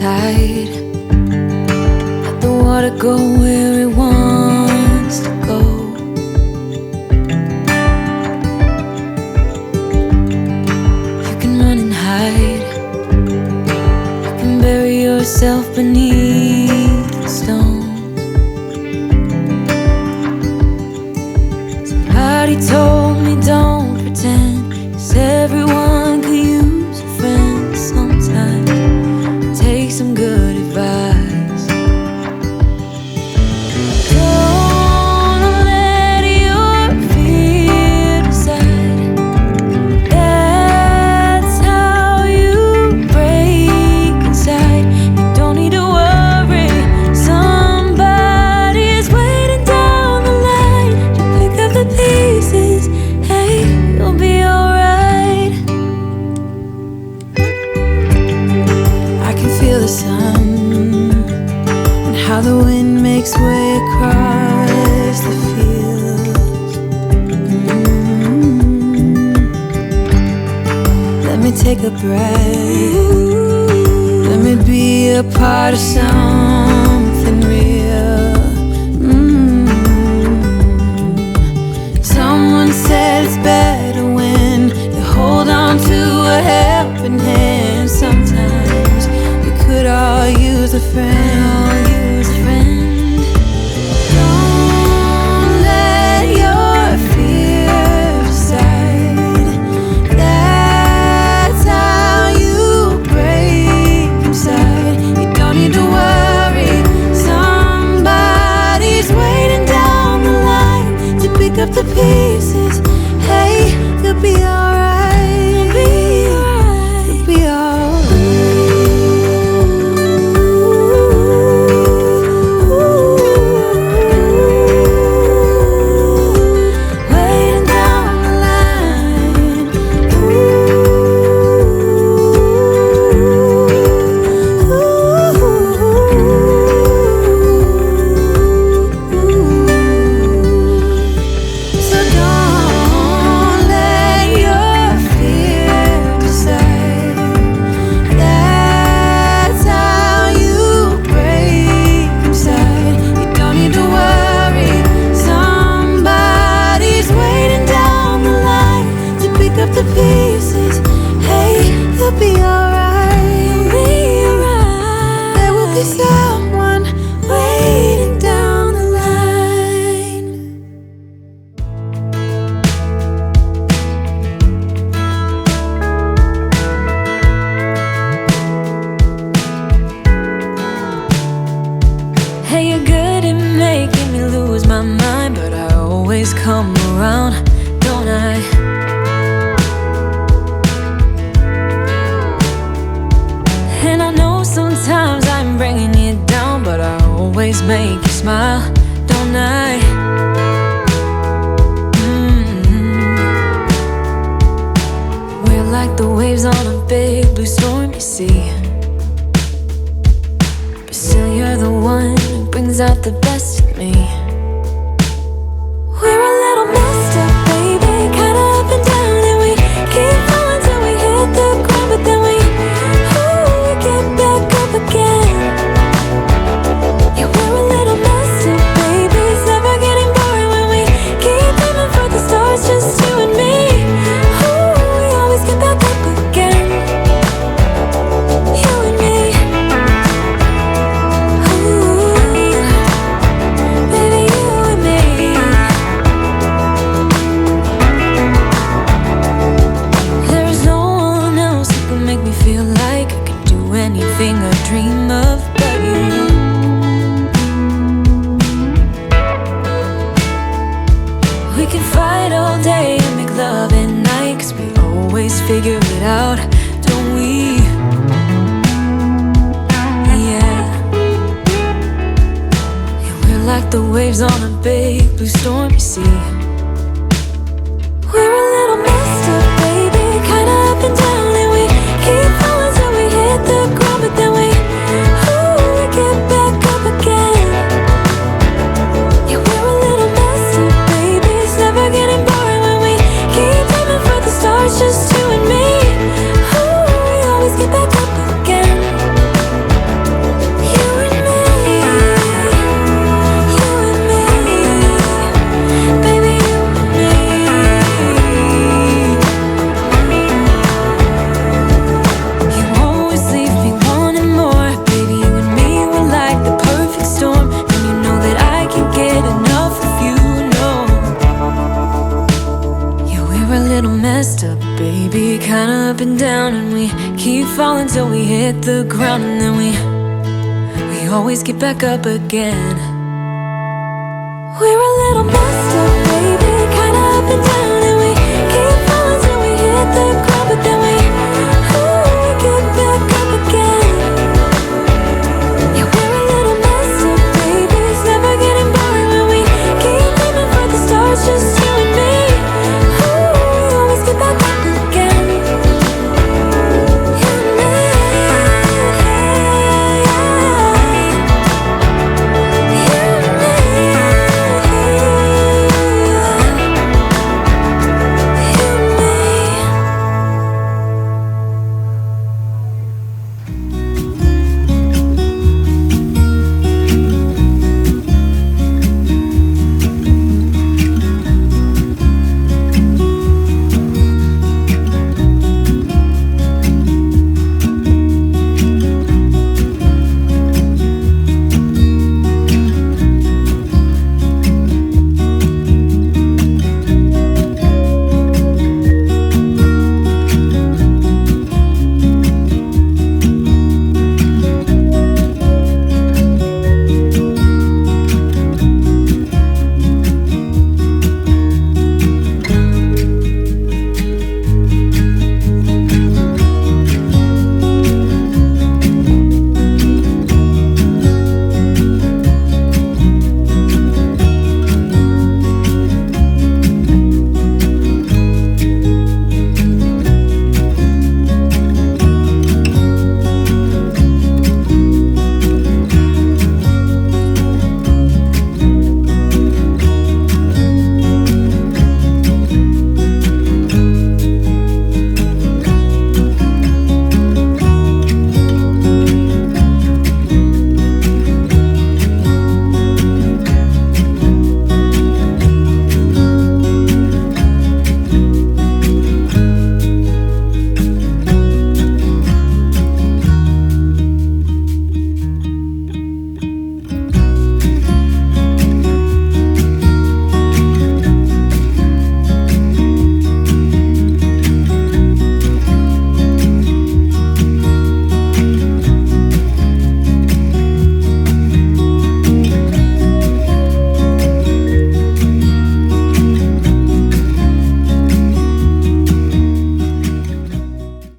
tide. Let the water go where it wants to go. You can run and hide. You can bury yourself beneath the stones. Somebody told me don't pretend, 'cause everyone could use a friend sometimes. Take some good advice. Don't let your fear decide. That's how you break inside. You don't need to worry. Somebody is waiting down the line to pick up the pieces. Hey, you'll be alright. I can feel the sun and how the wind makes way across the fields. Let me take a breath. Let me be a part of something real. Someone said it's better when you hold on to a helping hand. Sometimes we could all use a friend. Don't let your fear decide. That's how you break inside. You don't need to worry. Somebody's waiting down the line to pick up the pieces. Hey, you'll be alright. You'll be alright. Waiting down the line. So don't let your fear decide. That's how you break inside. You don't need to worry. Somebody's waiting down the line to pick up the pieces. Hey, you'll be alright. There will be someone waiting down the line. Hey, you're good at making me lose my mind, but I always come around, don't I? And I know sometimes I'm bringing you down, but I always make you smile, don't I? We're like the waves on a big blue stormy sea, but still you're the one who brings out the best in me. We're a little messed up, baby, kinda up and down, and we keep falling till we hit the ground, but then we get back up again. Yeah, we're a little messed up, baby, it's never getting boring when we keep aiming for the stars, just you and me. We always get back up again. You and me. Baby, you and me. There's no one else who can make me feel like I could do anything I dream of but you. We can fight all day and make love at night, 'cause we always figure it out, don't we? Yeah. And we're like the waves on a big blue stormy sea. We're a little messed up, baby, kinda up and down, and we keep falling till we hit the ground, but then we get back up again. Yeah, we're a little messed up, baby, it's never getting boring when we keep aiming for the stars, just you and me. We always get back up again. fall until we hit the ground, and then we always get back up again. We're a little messed up, baby, kinda up and down, and we keep falling till we hit the ground.